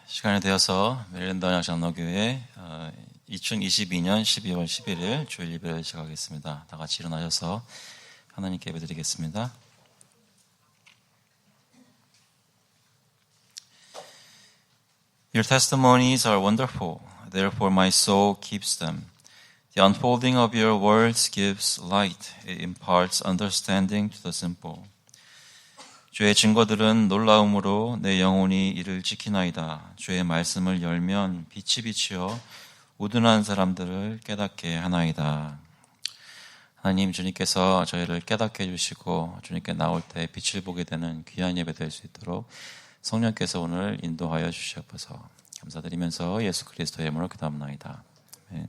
시간이 되어서 메릴랜드 언약 장로교회 2022년 12월 11일 주일 예배를 시작하겠습니다. 다 같이 일어나셔서 하나님께 예배드리겠습니다. Your testimonies are wonderful, therefore my soul keeps them. The unfolding of your words gives light, it imparts understanding to the simple. 주의 증거들은 놀라움으로 내 영혼이 이를 지키나이다. 주의 말씀을 열면 빛이 비치어 우둔한 사람들을 깨닫게 하나이다. 하나님, 주님께서 저희를 깨닫게 해주시고 주님께 나올 때 빛을 보게 되는 귀한 예배 될 수 있도록 성령께서 오늘 인도하여 주시옵소서. 감사드리면서 예수 그리스도의 이름으로 기도합나이다. 아멘.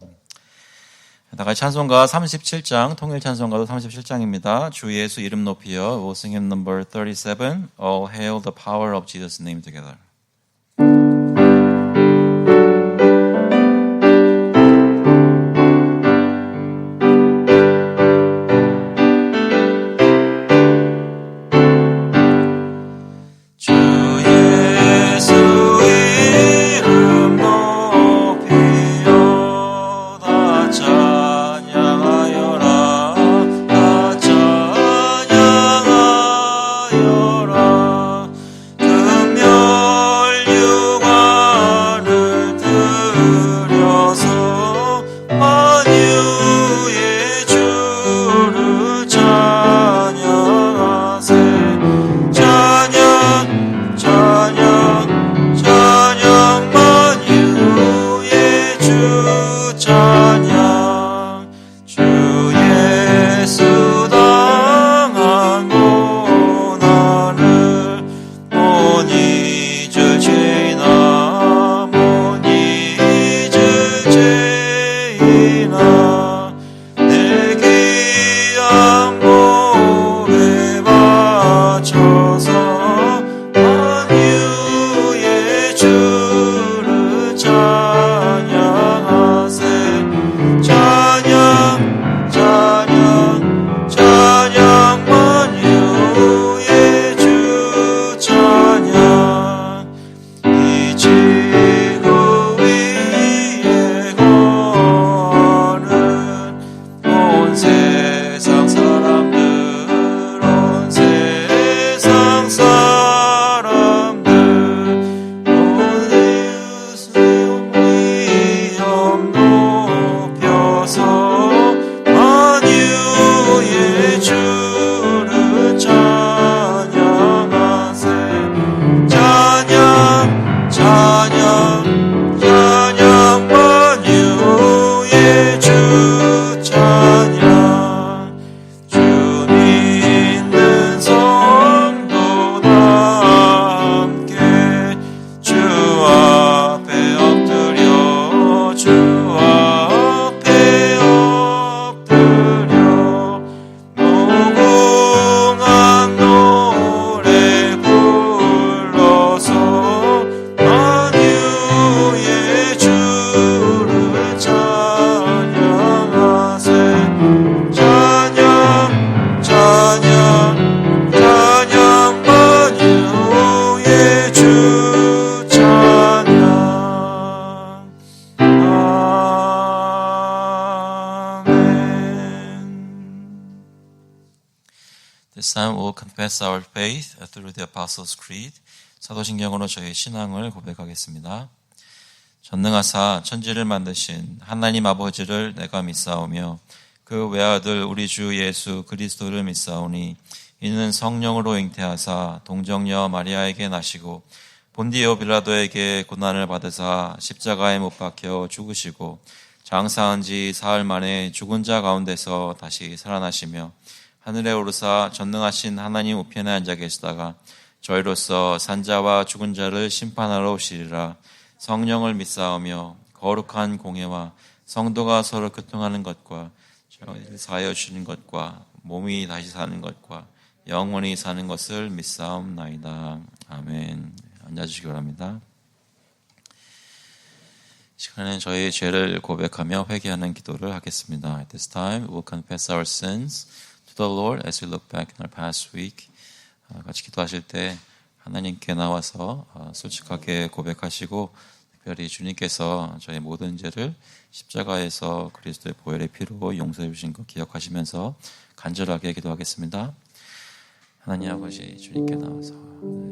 다 같이 찬송가 37장, 통일 찬송가도 37장입니다. 주 예수 이름 높이여. We'll sing hymn number 37. All hail the power of Jesus' name together. This time we'll confess our faith through the Apostles' Creed. 사도신경으로 저희 신앙을 고백하겠습니다. 전능하사 천지를 만드신 하나님 아버지를 내가 믿사오며 그 외아들 우리 주 예수 그리스도를 믿사오니 이는 성령으로 잉태하사 동정녀 마리아에게 나시고 본디오 빌라도에게 고난을 받으사 십자가에 못 박혀 죽으시고 장사한 지 사흘 만에 죽은 자 가운데서 다시 살아나시며 하늘에 오르사 전능하신 하나님 우편에 앉아 계시다가 저희로서 산자와 죽은 자를 심판하러 오시리라. 성령을 믿사오며 거룩한 공예와 성도가 서로 교통하는 것과 죄를 사하여 주시는 것과 몸이 다시 사는 것과 영원히 사는 것을 믿사옵나이다. 아멘. 앉아주시기 바랍니다. 시간에 저희 죄를 고백하며 회개하는 기도를 하겠습니다. At this time, we'll confess our sins to the Lord as we look back in our past week. 같이 기도하실 때 하나님께 나와서 솔직하게 고백하시고 특별히 주님께서 저의 모든 죄를 십자가에서 그리스도의 보혈의 피로 용서해 주신 것 기억하시면서 간절하게 기도하겠습니다. 하나님 아버지, 주님께 나와서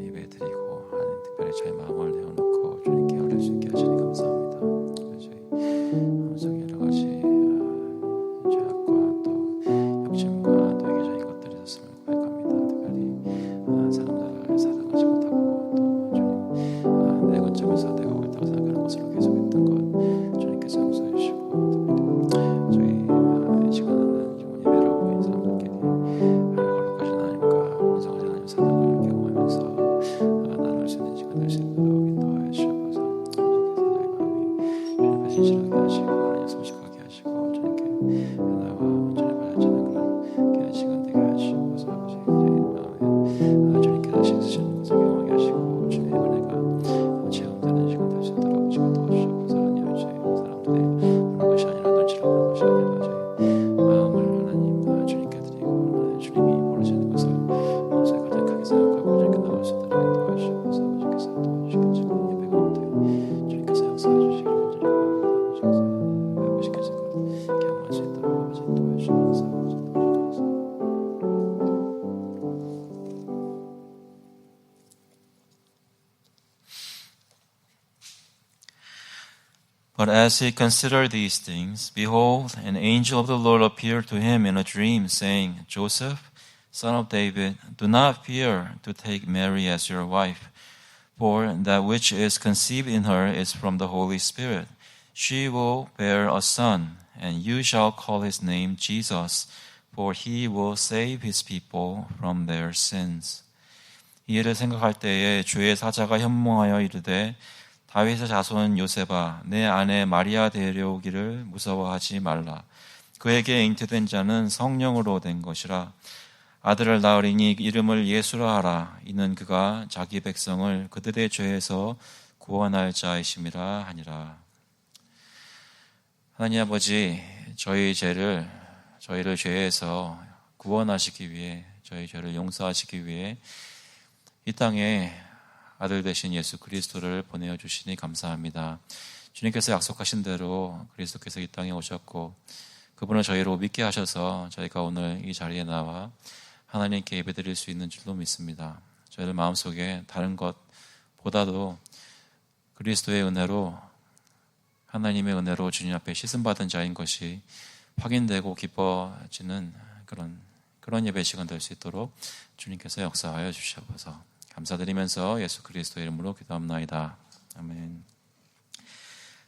예배 드리고 하나님 특별히 저의 마음을 내어놓고 주님께 아뢰 수 있게 하시니 감사합니다. 저희 마음속에 여러 가지 죄악과 또 욕심과 또 이기적인 것들이 있었음을 고백합니다. 특별히 사람들을 사랑하지 못하고 또 주님 내 관점에서 내가 옳다고 생각하는 것으로 계속했던 것 주님께서 용서해 주시고 특별히 저희 이 시간에는 예배를 하고 있는 사람들끼리 거룩하신 하나님과 공성하신 하나님 사랑을 경험하면서 나눌 수 있는 시간 될 수 있도록 인도하여 주셔서 주님께서 저희 마음이 주님께 진실하게 하시고 하나님 솔직하게 하시고 주님께 나와 주님을 알지는 그런 귀한 시간 되게 하시고서 아버지 저희 마음에 주님께 다시 쓰시는 것을 경험하게 하시고 주님의 은혜가 체험되는 시간 될 수 있도록 아버지가 도와주셔서 하나님 저희 사람들이 보는 것이 아니라 눈치를 보는 것이 아니라 저희 마음을 하나님 주님께 드리고 하나님 주님이 모르시는 것을 마음속에 가장 크게 생각하고 주님께 나올 수 있도록 도와주시면서 아버지께서 도와주시겠지 예배 가운데 주님께서 역사해 주시기를 간절히 바랍니다. 아버지께서 배우시겠을 것 경험할 수 있도록 아버지 도와주시면서 아버지 도와주시면서 But as he considered these things, behold, an angel of the Lord appeared to him in a dream, saying, Joseph, son of David, do not fear to take Mary as your wife, for that which is conceived in her is from the Holy Spirit. She will bear a son, and you shall call his name Jesus, for he will save his people from their sins. 이 일을 생각할 때에 주의 사자가 현몽하여 이르되 다윗의 자손 요셉아, 내 아내 마리아 데려오기를 무서워하지 말라. 그에게 잉태된 자는 성령으로 된 것이라. 아들을 낳으리니 이름을 예수라 하라. 이는 그가 자기 백성을 그들의 죄에서 구원할 자이심이라 하니라. 하나님 아버지, 저희를 죄에서 구원하시기 위해, 저희 죄를 용서하시기 위해 이 땅에 아들 되신 예수 그리스도를 보내어 주시니 감사합니다. 주님께서 약속하신 대로 그리스도께서 이 땅에 오셨고 그분을 저희로 믿게 하셔서 저희가 오늘 이 자리에 나와 하나님께 예배드릴 수 있는 줄로 믿습니다. 저희들 마음속에 다른 것보다도 그리스도의 은혜로, 하나님의 은혜로 주님 앞에 씻음받은 자인 것이 확인되고 기뻐지는 그런 예배 시간 될 수 있도록 주님께서 역사하여 주셔서 감사드리면서 예수 그리스도의 이름으로 기도합나이다. 아멘.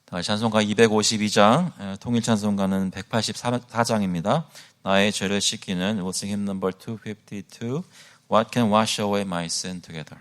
다시 찬송가 252장, 통일 찬송가는 184장입니다. 나의 죄를 씻기는 We'll sing hymn number 252, What can wash away my sin together.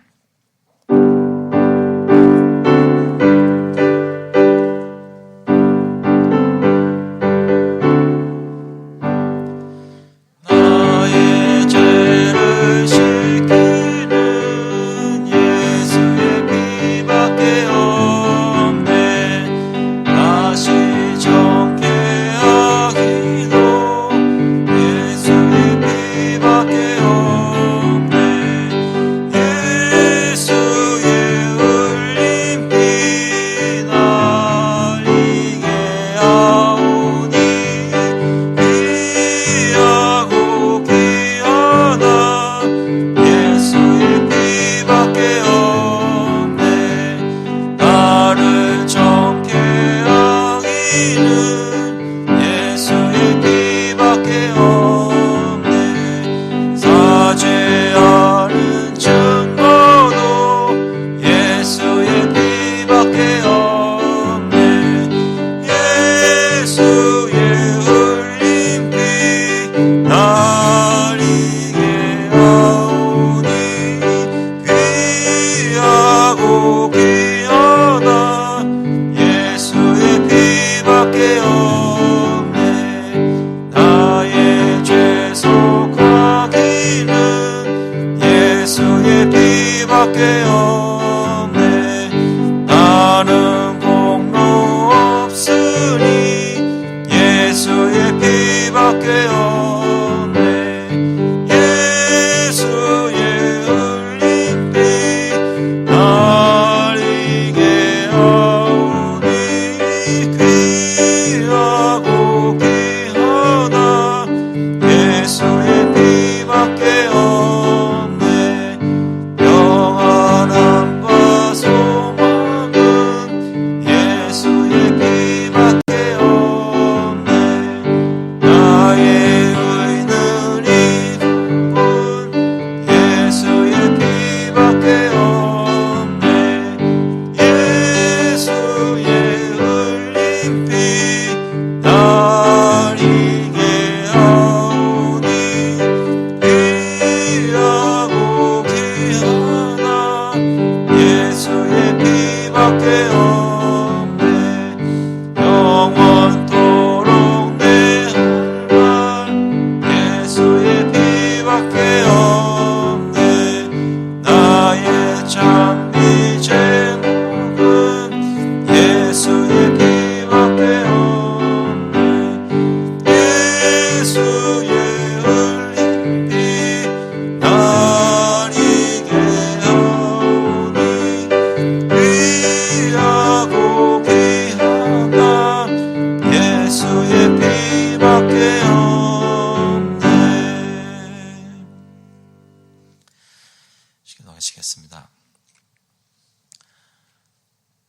기도하겠습니다.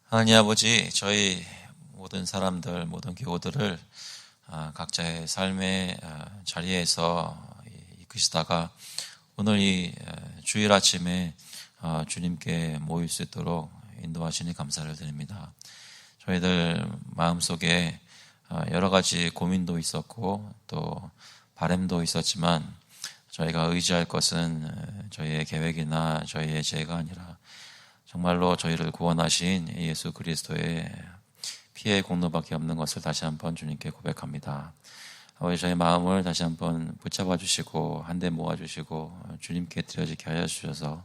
하나님 아버지, 저희 모든 사람들, 모든 교우들을 각자의 삶의 자리에서 이끄시다가 오늘 이 주일 아침에 주님께 모일 수 있도록 인도하시니 감사를 드립니다. 저희들 마음속에 여러 가지 고민도 있었고 또 바람도 있었지만 저희가 의지할 것은 저희의 계획이나 저희의 죄가 아니라 정말로 저희를 구원하신 예수 그리스도의 피의 공로밖에 없는 것을 다시 한번 주님께 고백합니다. 아버지, 저희 마음을 다시 한번 붙잡아 주시고 한데 모아 주시고 주님께 드려지게 하여 주셔서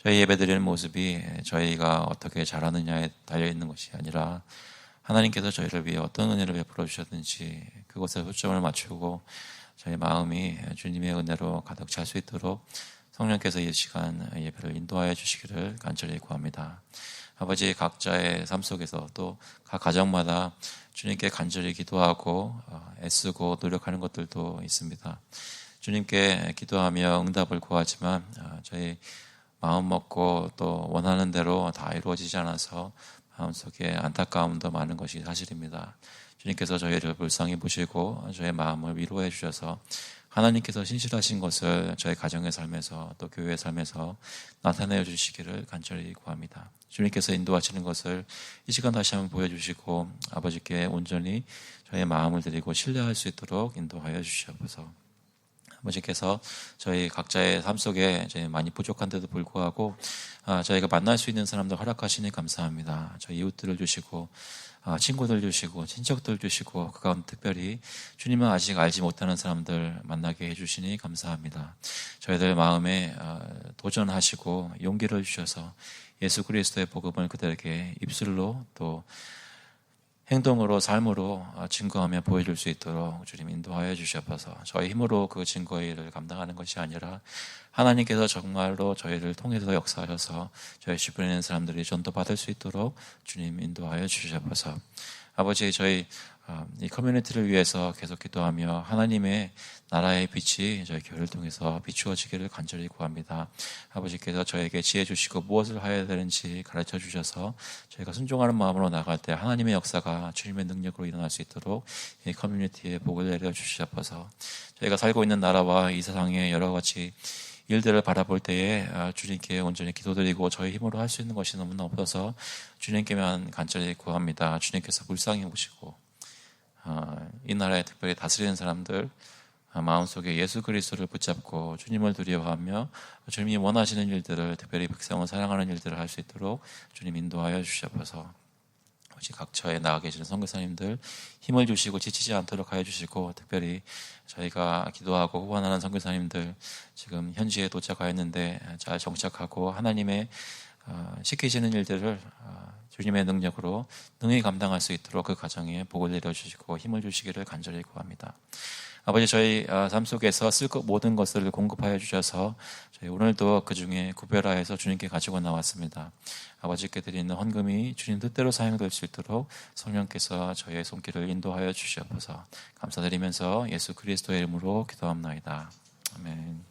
저희 예배드리는 모습이 저희가 어떻게 잘하느냐에 달려있는 것이 아니라 하나님께서 저희를 위해 어떤 은혜를 베풀어 주셨는지 그것에 초점을 맞추고 저희 마음이 주님의 은혜로 가득 찰 수 있도록 성령께서 이 시간 예배를 인도하여 주시기를 간절히 구합니다. 아버지, 각자의 삶 속에서 또 각 가정마다 주님께 간절히 기도하고 애쓰고 노력하는 것들도 있습니다. 주님께 기도하며 응답을 구하지만 저희 마음 먹고 또 원하는 대로 다 이루어지지 않아서 마음속에 안타까움도 많은 것이 사실입니다. 주님께서 저희를 불쌍히 보시고 저의 마음을 위로해 주셔서 하나님께서 신실하신 것을 저희 가정의 삶에서 또 교회의 삶에서 나타내어 주시기를 간절히 구합니다. 주님께서 인도하시는 것을 이 시간 다시 한번 보여주시고 아버지께 온전히 저의 마음을 드리고 신뢰할 수 있도록 인도하여 주시옵소서. 아버지께서 저희 각자의 삶 속에 저희 많이 부족한데도 불구하고 저희가 만날 수 있는 사람들 허락하시니 감사합니다. 저희 이웃들을 주시고 친구들 주시고 친척들 주시고 그 가운데 특별히 주님은 아직 알지 못하는 사람들 만나게 해주시니 감사합니다. 저희들 마음에 도전하시고 용기를 주셔서 예수 그리스도의 복음을 그들에게 입술로 또 행동으로 삶으로 증거하며 보여줄 수 있도록 주님 인도하여 주시옵소서. 저희 힘으로 그 증거의 일을 감당하는 것이 아니라 하나님께서 정말로 저희를 통해서 역사하셔서 저희 주변에 있는 사람들이 전도받을 수 있도록 주님 인도하여 주시옵소서. 아버지, 저희 이 커뮤니티를 위해서 계속 기도하며 하나님의 나라의 빛이 저희 교회를 통해서 비추어지기를 간절히 구합니다. 아버지께서 저에게 지혜 주시고 무엇을 해야 되는지 가르쳐 주셔서 저희가 순종하는 마음으로 나갈 때 하나님의 역사가 주님의 능력으로 일어날 수 있도록 이 커뮤니티에 복을 내려 주시옵소서. 저희가 살고 있는 나라와 이 세상의 여러 가지 일들을 바라볼 때에 주님께 온전히 기도드리고 저희 힘으로 할 수 있는 것이 너무나 없어서 주님께만 간절히 구합니다. 주님께서 불쌍히 보시고 이 나라에 특별히 다스리는 사람들 마음속에 예수 그리스도를 붙잡고 주님을 두려워하며 주님이 원하시는 일들을 특별히 백성을 사랑하는 일들을 할 수 있도록 주님 인도하여 주시옵소서. 각처에 나가 계시는 선교사님들 힘을 주시고 지치지 않도록 하여 주시고 특별히 저희가 기도하고 후원하는 선교사님들 지금 현지에 도착하였는데 잘 정착하고 하나님의 시키시는 일들을 주님의 능력으로 능히 감당할 수 있도록 그 가정에 복을 내려주시고 힘을 주시기를 간절히 구합니다. 아버지, 저희 삶 속에서 쓸 모든 것을 공급하여 주셔서 저희 오늘도 그 중에 구별하여서 주님께 가지고 나왔습니다. 아버지께 드리는 헌금이 주님 뜻대로 사용될 수 있도록 성령께서 저희의 손길을 인도하여 주시옵소서. 감사드리면서 예수 그리스도의 이름으로 기도합나이다. 아멘.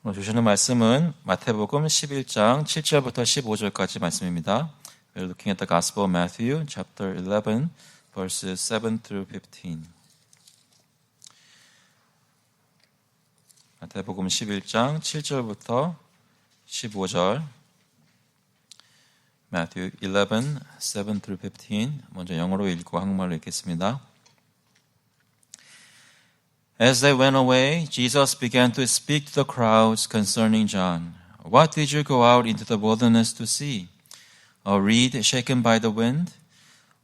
오늘 주시는 말씀은 마태복음 11장 7절부터 15절까지 말씀입니다. We're looking at the Gospel of Matthew, chapter 11, verses 7 through 15. 마태복음 11장 7절부터 15절. Matthew 11, 7 through 15. 먼저 영어로 읽고 한국말로 읽겠습니다. As they went away, Jesus began to speak to the crowds concerning John. What did you go out into the wilderness to see? A reed shaken by the wind?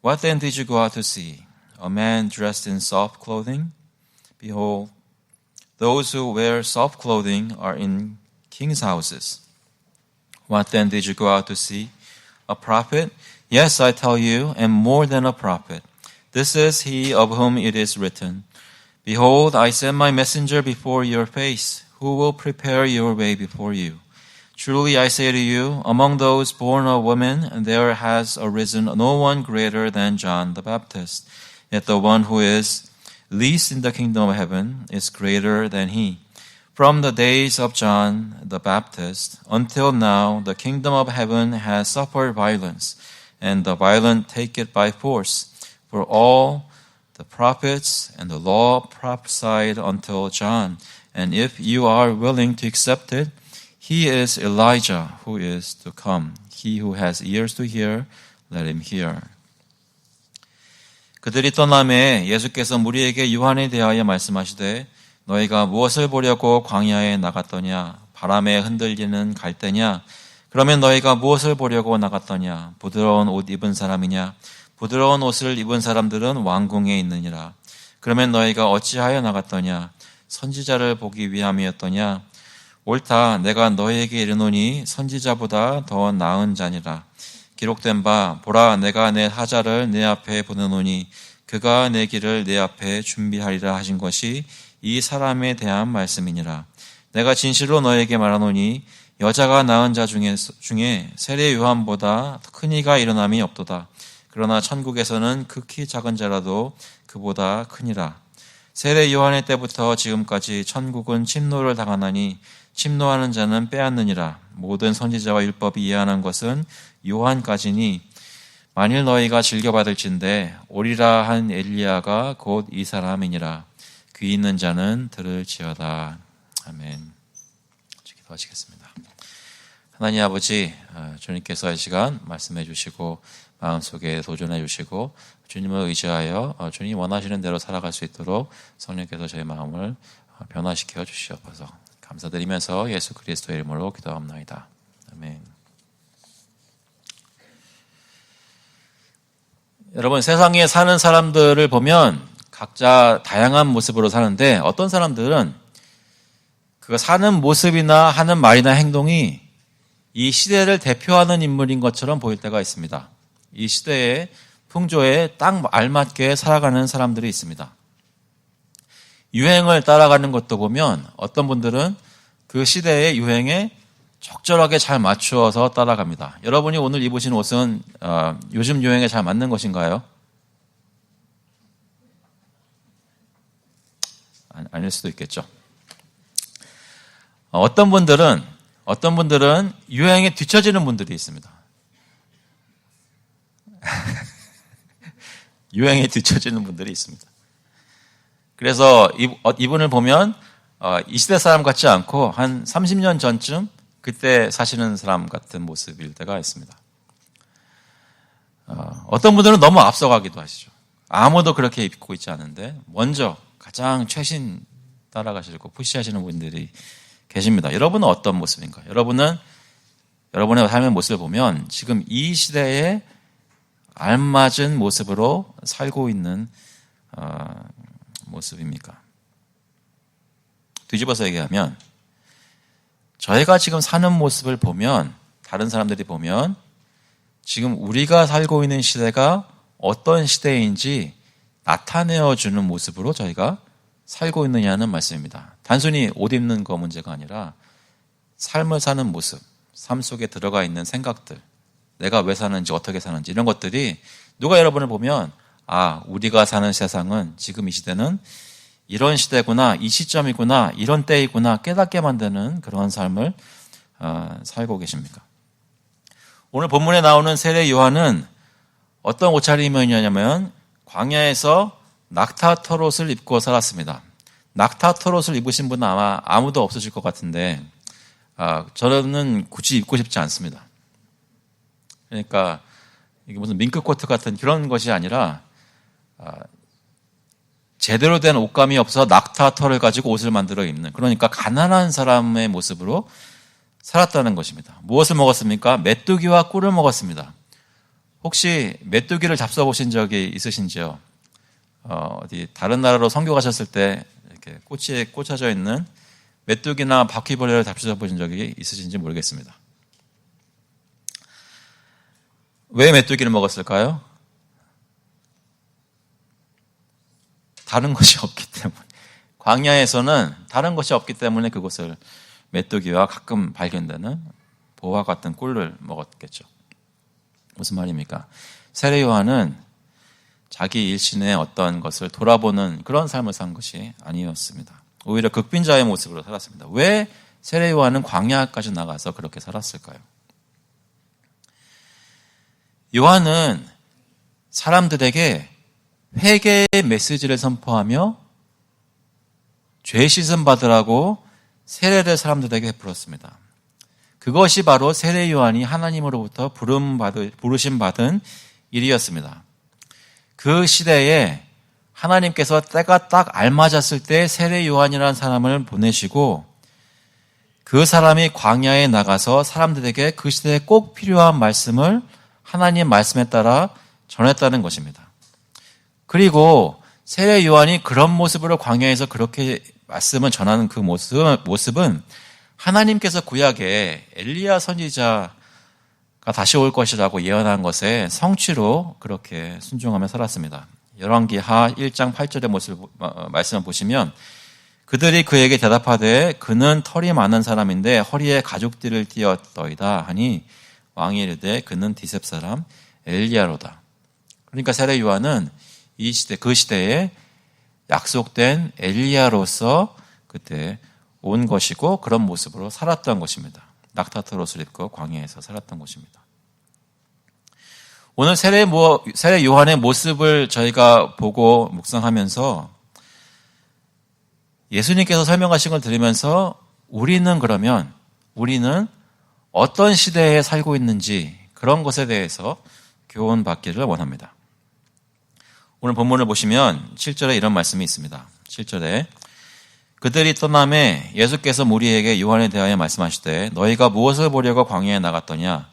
What then did you go out to see? A man dressed in soft clothing? Behold, those who wear soft clothing are in kings' houses. What then did you go out to see? A prophet? Yes, I tell you, and more than a prophet. This is he of whom it is written, Behold, I send my messenger before your face, who will prepare your way before you. Truly I say to you, among those born of women, there has arisen no one greater than John the Baptist. Yet the one who is least in the kingdom of heaven is greater than he. From the days of John the Baptist until now, the kingdom of heaven has suffered violence, and the violent take it by force. For all the prophets and the law prophesied until John, and if you are willing to accept it, he is Elijah who is to come. He who has ears to hear, let him hear. 그들이 떠남에 예수께서 무리에게 요한에 대하여 말씀하시되 너희가 무엇을 보려고 광야에 나갔더냐? 바람에 흔들리는 갈대냐? 그러면 너희가 무엇을 보려고 나갔더냐? 부드러운 옷 입은 사람이냐? 부드러운 옷을 입은 사람들은 왕궁에 있느니라. 그러면 너희가 어찌하여 나갔더냐? 선지자를 보기 위함이었더냐? 옳다. 내가 너희에게 이르노니 선지자보다 더 나은 자니라. 기록된 바 보라 내가 내 사자를 내 앞에 보내노니 그가 내 길을 내 앞에 준비하리라 하신 것이 이 사람에 대한 말씀이니라. 내가 진실로 너에게 말하노니 여자가 낳은 자 중에 세례 요한보다 큰 이가 일어남이 없도다. 그러나 천국에서는 극히 작은 자라도 그보다 크니라. 세례 요한의 때부터 지금까지 천국은 침노를 당하나니 침노하는 자는 빼앗느니라. 모든 선지자와 율법이 예언한 것은 요한까지니 만일 너희가 즐겨받을진대 오리라 한 엘리야가 곧 이 사람이니라. 귀 있는 자는 들을지어다. 아멘. 기도하시겠습니다. 하나님 아버지, 주님께서 이 시간 말씀해 주시고 마음속에 도전해 주시고 주님을 의지하여 주님 원하시는 대로 살아갈 수 있도록 성령께서 저희 마음을 변화시켜 주시옵소서. 감사드리면서 예수 그리스도의 이름으로 기도합나이다. 아멘. 여러분, 세상에 사는 사람들을 보면 각자 다양한 모습으로 사는데 어떤 사람들은 그 사는 모습이나 하는 말이나 행동이 이 시대를 대표하는 인물인 것처럼 보일 때가 있습니다. 이 시대의 풍조에 딱 알맞게 살아가는 사람들이 있습니다. 유행을 따라가는 것도 보면 어떤 분들은 그 시대의 유행에 적절하게 잘 맞추어서 따라갑니다. 여러분이 오늘 입으신 옷은 요즘 유행에 잘 맞는 것인가요? 아닐 수도 있겠죠. 어떤 분들은 유행에 뒤처지는 분들이 있습니다. 유행에 뒤처지는 분들이 있습니다. 그래서 이분을 보면 이 시대 사람 같지 않고 한 30년 전쯤 그때 사시는 사람 같은 모습일 때가 있습니다. 어떤 분들은 너무 앞서가기도 하시죠. 아무도 그렇게 입고 있지 않은데 먼저 가장 최신 따라가시고 푸시하시는 분들이 계십니다. 여러분은 어떤 모습인가요? 여러분은 여러분의 삶의 모습을 보면 지금 이 시대에 알맞은 모습으로 살고 있는 모습입니까? 뒤집어서 얘기하면 저희가 지금 사는 모습을 보면 다른 사람들이 보면 지금 우리가 살고 있는 시대가 어떤 시대인지 나타내어주는 모습으로 저희가 살고 있느냐는 말씀입니다. 단순히 옷 입는 거 문제가 아니라 삶을 사는 모습, 삶 속에 들어가 있는 생각들, 내가 왜 사는지 어떻게 사는지 이런 것들이 누가 여러분을 보면 우리가 사는 세상은 지금 이 시대는 이런 시대구나, 이 시점이구나, 이런 때이구나 깨닫게 만드는 그런 삶을 살고 계십니까? 오늘 본문에 나오는 세례 요한은 어떤 옷차림이었냐면 광야에서 낙타털옷을 입고 살았습니다. 낙타털옷을 입으신 분은 아마 아무도 없으실 것 같은데 저는 굳이 입고 싶지 않습니다. 그러니까 이게 무슨 밍크코트 같은 그런 것이 아니라 제대로 된 옷감이 없어 낙타털을 가지고 옷을 만들어 입는, 그러니까 가난한 사람의 모습으로 살았다는 것입니다. 무엇을 먹었습니까? 메뚜기와 꿀을 먹었습니다. 혹시 메뚜기를 잡숴보신 적이 있으신지요? 어디 다른 나라로 선교 가셨을 때 이렇게 꼬치에 꽂혀져 있는 메뚜기나 바퀴벌레를 잡숴보신 적이 있으신지 모르겠습니다. 왜 메뚜기를 먹었을까요? 다른 것이 없기 때문에. 광야에서는 다른 것이 없기 때문에 그곳을 메뚜기와 가끔 발견되는 보화 같은 꿀을 먹었겠죠. 무슨 말입니까? 세례 요한은 자기 일신의 어떤 것을 돌아보는 그런 삶을 산 것이 아니었습니다. 오히려 극빈자의 모습으로 살았습니다. 왜 세례 요한은 광야까지 나가서 그렇게 살았을까요? 요한은 사람들에게 회개의 메시지를 선포하며 죄 씻음 받으라고 세례를 사람들에게 베풀었습니다. 그것이 바로 세례 요한이 하나님으로부터 부르심 받은 일이었습니다. 그 시대에 하나님께서 때가 딱 알맞았을 때 세례 요한이라는 사람을 보내시고 그 사람이 광야에 나가서 사람들에게 그 시대에 꼭 필요한 말씀을 하나님 말씀에 따라 전했다는 것입니다. 그리고 세례 요한이 그런 모습으로 광야에서 그렇게 말씀을 전하는 그 모습은 하나님께서 구약에 엘리야 선지자가 다시 올 것이라고 예언한 것에 성취로 그렇게 순종하며 살았습니다. 열왕기하 1장 8절의 말씀을 보시면 그들이 그에게 대답하되 그는 털이 많은 사람인데 허리에 가죽띠를 띠었더이다 하니 왕이 이르되 그는 디셉 사람 엘리야로다. 그러니까 세례 요한은 그 시대에 약속된 엘리야로서 그때 온 것이고 그런 모습으로 살았던 것입니다. 낙타털 옷을 입고 광야에서 살았던 것입니다. 오늘 세례 요한의 모습을 저희가 보고 묵상하면서 예수님께서 설명하신 걸 들으면서 우리는 어떤 시대에 살고 있는지 그런 것에 대해서 교훈받기를 원합니다. 오늘 본문을 보시면 7절에 이런 말씀이 있습니다. 7절에 그들이 떠남에 예수께서 무리에게 요한에 대하여 말씀하시되 너희가 무엇을 보려고 광야에 나갔더냐?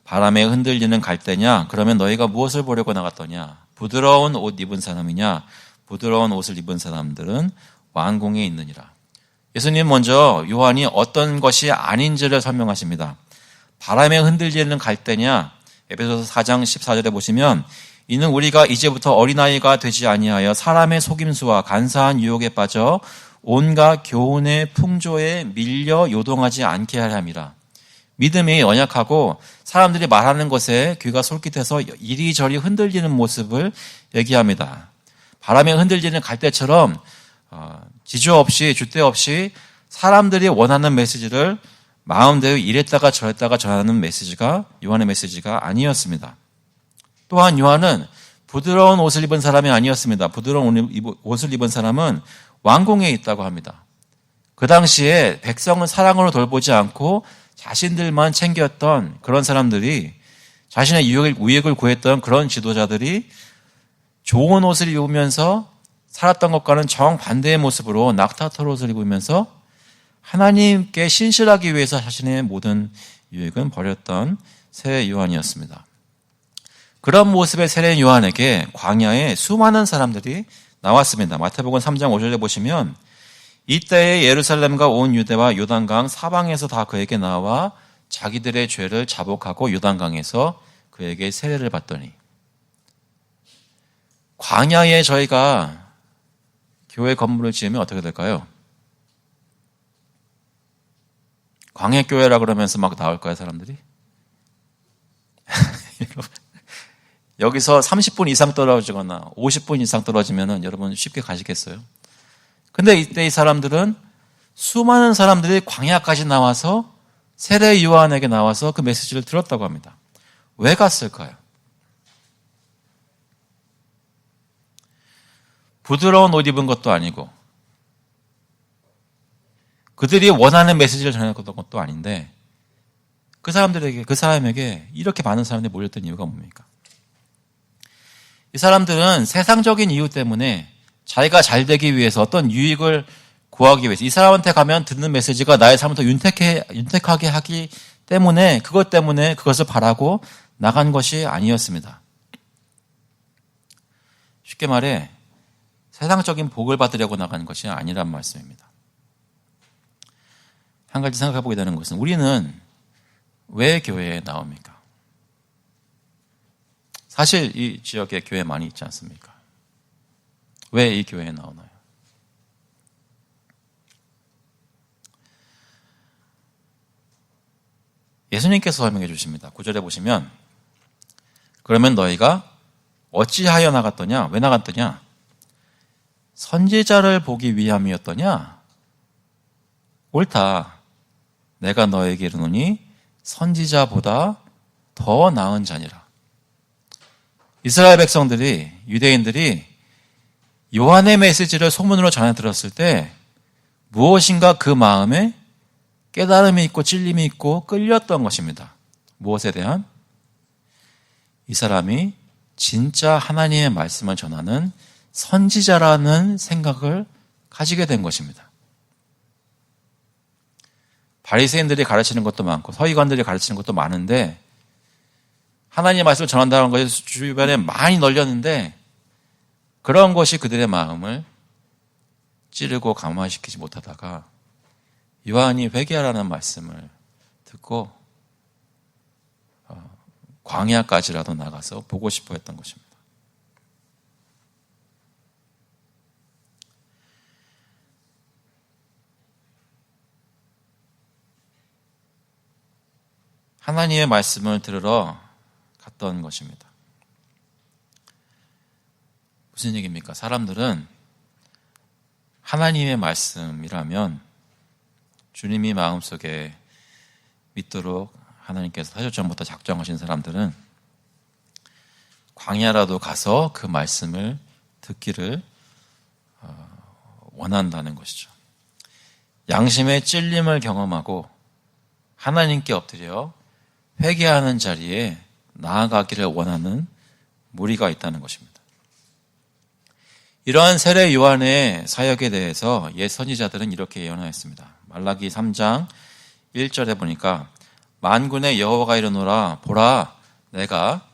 바람에 흔들리는 갈대냐? 그러면 너희가 무엇을 보려고 나갔더냐? 부드러운 옷 입은 사람이냐? 부드러운 옷을 입은 사람들은 왕궁에 있느니라. 예수님 먼저 요한이 어떤 것이 아닌지를 설명하십니다. 바람에 흔들리는 갈대냐? 에베소서 4장 14절에 보시면 이는 우리가 이제부터 어린아이가 되지 아니하여 사람의 속임수와 간사한 유혹에 빠져 온갖 교훈의 풍조에 밀려 요동하지 않게 하려 함이라. 믿음이 연약하고 사람들이 말하는 것에 귀가 솔깃해서 이리저리 흔들리는 모습을 얘기합니다. 바람에 흔들리는 갈대처럼 지조 없이 줏대 없이 사람들이 원하는 메시지를 마음대로 이랬다가 저랬다가 전하는 메시지가 요한의 메시지가 아니었습니다. 또한 요한은 부드러운 옷을 입은 사람이 아니었습니다. 부드러운 옷을 입은 사람은 왕궁에 있다고 합니다. 그 당시에 백성을 사랑으로 돌보지 않고 자신들만 챙겼던 그런 사람들이 자신의 우익을 구했던 그런 지도자들이 좋은 옷을 입으면서 살았던 것과는 정반대의 모습으로 낙타털 옷을 입으면서 하나님께 신실하기 위해서 자신의 모든 유익은 버렸던 세례 요한이었습니다. 그런 모습의 세례 요한에게 광야에 수많은 사람들이 나왔습니다. 마태복음 3장 5절에 보시면 이때에 예루살렘과 온 유대와 요단강 사방에서 다 그에게 나와 자기들의 죄를 자복하고 요단강에서 그에게 세례를 받더니 광야에 저희가 교회 건물을 지으면 어떻게 될까요? 광야교회라 그러면서 막 나올까요, 사람들이? 여기서 30분 이상 떨어지거나 50분 이상 떨어지면 여러분 쉽게 가시겠어요? 근데 이때 이 사람들은 수많은 사람들이 광야까지 나와서 세례 요한에게 나와서 그 메시지를 들었다고 합니다. 왜 갔을까요? 부드러운 옷 입은 것도 아니고 그들이 원하는 메시지를 전했던 것도 아닌데 그 사람에게 이렇게 많은 사람들이 몰렸던 이유가 뭡니까? 이 사람들은 세상적인 이유 때문에 자기가 잘 되기 위해서 어떤 유익을 구하기 위해서 이 사람한테 가면 듣는 메시지가 나의 삶을 더 윤택하게 하기 때문에 그것을 바라고 나간 것이 아니었습니다. 쉽게 말해 세상적인 복을 받으려고 나간 것이 아니란 말씀입니다. 한 가지 생각해 보게 되는 것은 우리는 왜 교회에 나옵니까? 사실 이 지역에 교회 많이 있지 않습니까? 왜 이 교회에 나오나요? 예수님께서 설명해 주십니다. 9절에 보시면 그러면 너희가 어찌하여 나갔더냐? 왜 나갔더냐? 선지자를 보기 위함이었더냐? 옳다. 내가 너에게 이르노니 선지자보다 더 나은 자니라. 이스라엘 백성들이, 유대인들이 요한의 메시지를 소문으로 전해 들었을 때 무엇인가 그 마음에 깨달음이 있고 찔림이 있고 끌렸던 것입니다. 무엇에 대한? 이 사람이 진짜 하나님의 말씀을 전하는 선지자라는 생각을 가지게 된 것입니다. 바리새인들이 가르치는 것도 많고 서기관들이 가르치는 것도 많은데 하나님의 말씀을 전한다는 것이 주변에 많이 널렸는데 그런 것이 그들의 마음을 찌르고 감화시키지 못하다가 요한이 회개하라는 말씀을 듣고 광야까지라도 나가서 보고 싶어 했던 것입니다. 하나님의 말씀을 들으러 갔던 것입니다. 무슨 얘기입니까? 사람들은 하나님의 말씀이라면 주님이 마음속에 믿도록 하나님께서 사실전부터 작정하신 사람들은 광야라도 가서 그 말씀을 듣기를 원한다는 것이죠. 양심의 찔림을 경험하고 하나님께 엎드려 회개하는 자리에 나아가기를 원하는 무리가 있다는 것입니다. 이러한 세례 요한의 사역에 대해서 옛 선지자들은 이렇게 예언하였습니다. 말라기 3장 1절에 보니까 만군의 여호와가 이르노라 보라 내가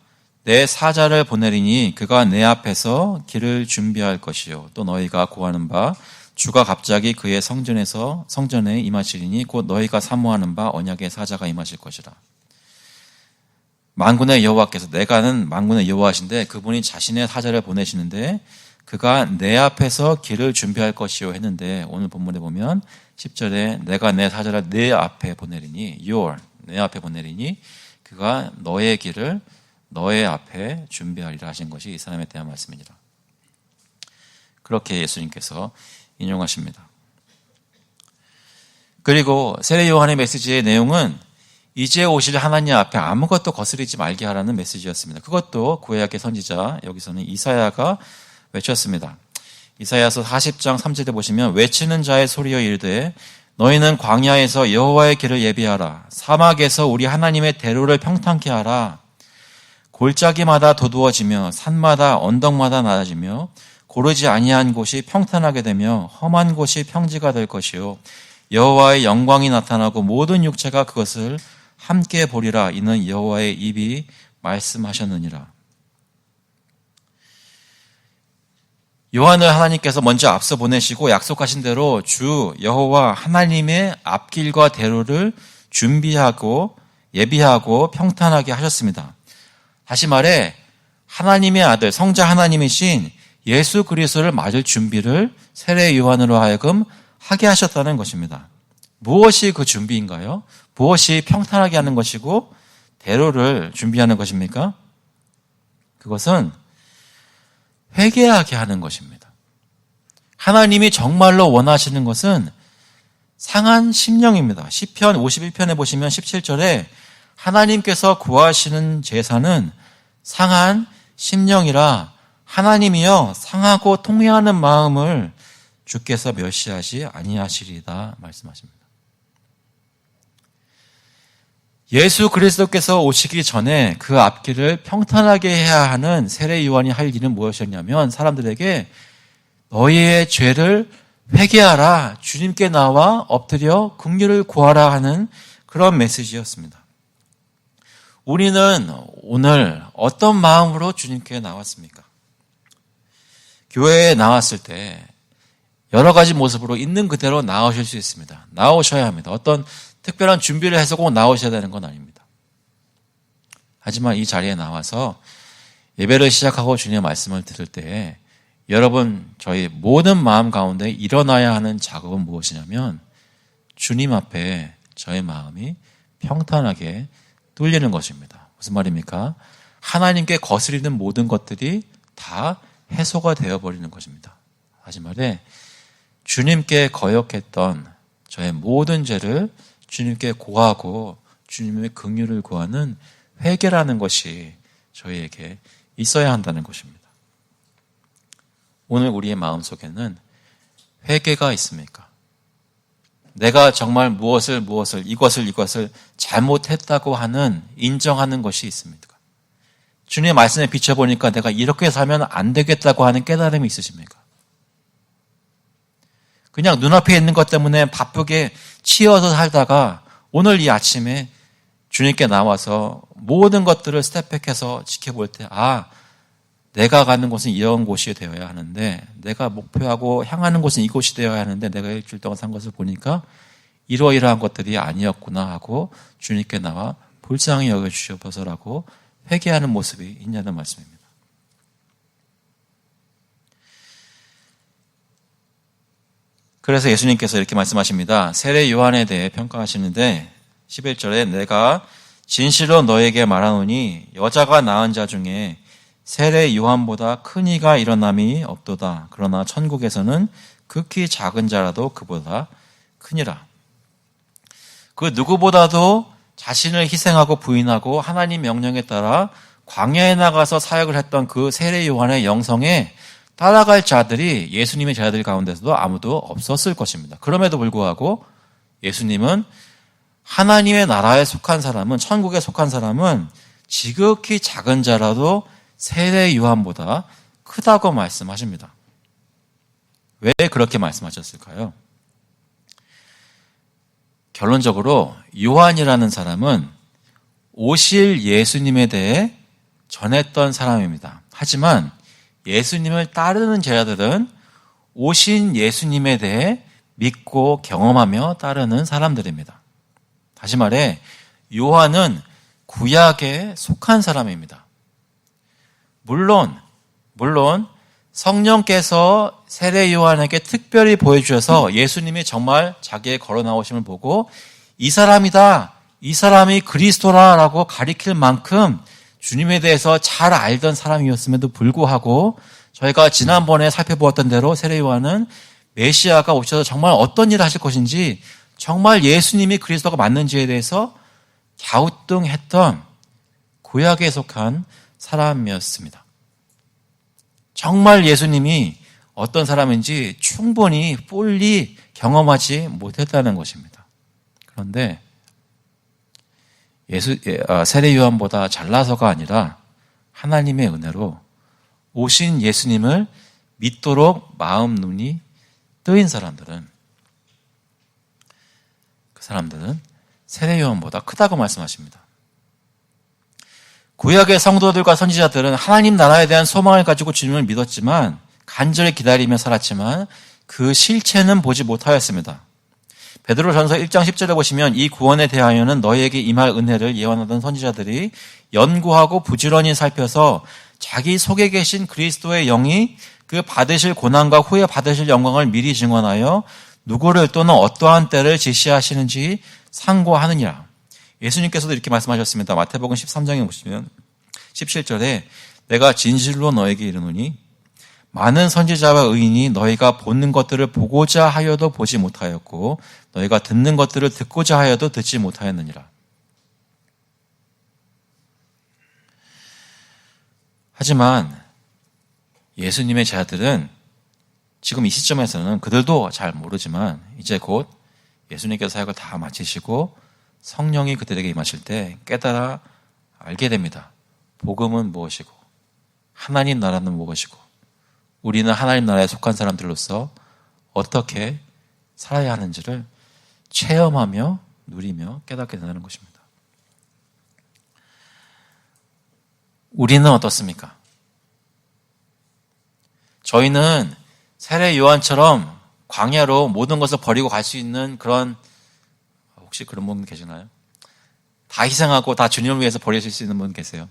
내 사자를 보내리니 그가 내 앞에서 길을 준비할 것이요 또 너희가 구하는 바 주가 갑자기 그의 성전에 임하시리니 곧 너희가 사모하는 바 언약의 사자가 임하실 것이라. 만군의 여호와께서 내가는 만군의 여호와신데 그분이 자신의 사자를 보내시는데 그가 내 앞에서 길을 준비할 것이요 했는데 오늘 본문에 보면 10절에 내가 내 사자를 내 앞에 보내리니 내 앞에 보내리니 그가 너의 길을 너의 앞에 준비하리라 하신 것이 이 사람에 대한 말씀이니라. 그렇게 예수님께서 인용하십니다. 그리고 세례 요한의 메시지의 내용은 이제 오실 하나님 앞에 아무것도 거스르지 말게 하라는 메시지였습니다. 그것도 구약의 선지자 여기서는 이사야가 외쳤습니다. 이사야서 40장 3절에 보시면 외치는 자의 소리여 이르되 너희는 광야에서 여호와의 길을 예비하라. 사막에서 우리 하나님의 대로를 평탄케 하라. 골짜기마다 도두어지며 산마다 언덕마다 낮아지며 고르지 아니한 곳이 평탄하게 되며 험한 곳이 평지가 될 것이요 여호와의 영광이 나타나고 모든 육체가 그것을 함께 보리라. 이는 여호와의 입이 말씀하셨느니라. 요한을 하나님께서 먼저 앞서 보내시고 약속하신 대로 주 여호와 하나님의 앞길과 대로를 준비하고 예비하고 평탄하게 하셨습니다. 다시 말해 하나님의 아들 성자 하나님이신 예수 그리스도를 맞을 준비를 세례 요한으로 하여금 하게 하셨다는 것입니다. 무엇이 그 준비인가요? 무엇이 평탄하게 하는 것이고 대로를 준비하는 것입니까? 그것은 회개하게 하는 것입니다. 하나님이 정말로 원하시는 것은 상한 심령입니다. 시편 51편에 보시면 17절에 하나님께서 구하시는 제사는 상한 심령이라 하나님이여 상하고 통회하는 마음을 주께서 멸시하지 아니하시리다 말씀하십니다. 예수 그리스도께서 오시기 전에 그 앞길을 평탄하게 해야 하는 세례 요한이 할 일은 무엇이었냐면 사람들에게 너희의 죄를 회개하라, 주님께 나와 엎드려 긍휼을 구하라 하는 그런 메시지였습니다. 우리는 오늘 어떤 마음으로 주님께 나왔습니까? 교회에 나왔을 때 여러 가지 모습으로 있는 그대로 나오실 수 있습니다. 나오셔야 합니다. 어떤 특별한 준비를 해서 꼭 나오셔야 되는 건 아닙니다. 하지만 이 자리에 나와서 예배를 시작하고 주님의 말씀을 들을 때 여러분 저희 모든 마음 가운데 일어나야 하는 작업은 무엇이냐면 주님 앞에 저의 마음이 평탄하게 뚫리는 것입니다. 무슨 말입니까? 하나님께 거스리는 모든 것들이 다 해소가 되어버리는 것입니다. 다시 말해 주님께 거역했던 저의 모든 죄를 주님께 고하고 주님의 긍휼을 구하는 회개라는 것이 저희에게 있어야 한다는 것입니다. 오늘 우리의 마음속에는 회개가 있습니까? 내가 정말 이것을 잘못했다고 하는 인정하는 것이 있습니까? 주님의 말씀에 비춰보니까 내가 이렇게 살면 안 되겠다고 하는 깨달음이 있으십니까? 그냥 눈앞에 있는 것 때문에 바쁘게 치여서 살다가 오늘 이 아침에 주님께 나와서 모든 것들을 스텝백해서 지켜볼 때, 내가 가는 곳은 이런 곳이 되어야 하는데, 내가 목표하고 향하는 곳은 이곳이 되어야 하는데, 내가 일주일 동안 산 것을 보니까 이러이러한 것들이 아니었구나 하고 주님께 나와 불쌍히 여겨주셔서라고 회개하는 모습이 있냐는 말씀입니다. 그래서 예수님께서 이렇게 말씀하십니다. 세례 요한에 대해 평가하시는데 11절에 내가 진실로 너에게 말하노니 여자가 낳은 자 중에 세례 요한보다 큰 이가 일어남이 없도다. 그러나 천국에서는 극히 작은 자라도 그보다 크니라. 그 누구보다도 자신을 희생하고 부인하고 하나님 명령에 따라 광야에 나가서 사역을 했던 그 세례 요한의 영성에 따라갈 자들이 예수님의 제자들 가운데서도 아무도 없었을 것입니다. 그럼에도 불구하고 예수님은 하나님의 나라에 속한 사람은, 천국에 속한 사람은 지극히 작은 자라도 세례 요한보다 크다고 말씀하십니다. 왜 그렇게 말씀하셨을까요? 결론적으로 요한이라는 사람은 오실 예수님에 대해 전했던 사람입니다. 하지만 예수님을 따르는 제자들은 오신 예수님에 대해 믿고 경험하며 따르는 사람들입니다. 다시 말해 요한은 구약에 속한 사람입니다. 물론 성령께서 세례 요한에게 특별히 보여주셔서 예수님이 정말 자기의 걸어 나오심을 보고 이 사람이다, 이 사람이 그리스도라라고 가리킬 만큼 주님에 대해서 잘 알던 사람이었음에도 불구하고 저희가 지난번에 살펴보았던 대로 세례 요한은 메시아가 오셔서 정말 어떤 일을 하실 것인지, 정말 예수님이 그리스도가 맞는지에 대해서 갸우뚱했던 구약에 속한 사람이었습니다. 정말 예수님이 어떤 사람인지 충분히 fully 경험하지 못했다는 것입니다. 그런데 세례 요한보다 잘나서가 아니라 하나님의 은혜로 오신 예수님을 믿도록 마음 눈이 뜨인 사람들은, 그 사람들은 세례 요한보다 크다고 말씀하십니다. 구약의 성도들과 선지자들은 하나님 나라에 대한 소망을 가지고 주님을 믿었지만, 간절히 기다리며 살았지만 그 실체는 보지 못하였습니다. 베드로전서 1장 10절에 보시면 이 구원에 대하여는 너희에게 임할 은혜를 예언하던 선지자들이 연구하고 부지런히 살펴서 자기 속에 계신 그리스도의 영이 그 받으실 고난과 후에 받으실 영광을 미리 증언하여 누구를 또는 어떠한 때를 지시하시는지 상고하느니라. 예수님께서도 이렇게 말씀하셨습니다. 마태복음 13장에 보시면 17절에 내가 진실로 너에게 이르노니 많은 선지자와 의인이 너희가 보는 것들을 보고자 하여도 보지 못하였고 너희가 듣는 것들을 듣고자 하여도 듣지 못하였느니라. 하지만 예수님의 제자들은 지금 이 시점에서는 그들도 잘 모르지만 이제 곧 예수님께서 사역을 다 마치시고 성령이 그들에게 임하실 때 깨달아 알게 됩니다. 복음은 무엇이고 하나님 나라는 무엇이고 우리는 하나님 나라에 속한 사람들로서 어떻게 살아야 하는지를 체험하며 누리며 깨닫게 된다는 것입니다. 우리는 어떻습니까? 저희는 세례 요한처럼 광야로 모든 것을 버리고 갈 수 있는 그런, 혹시 그런 분 계시나요? 다 희생하고 다 주님을 위해서 버리실 수 있는 분 계세요?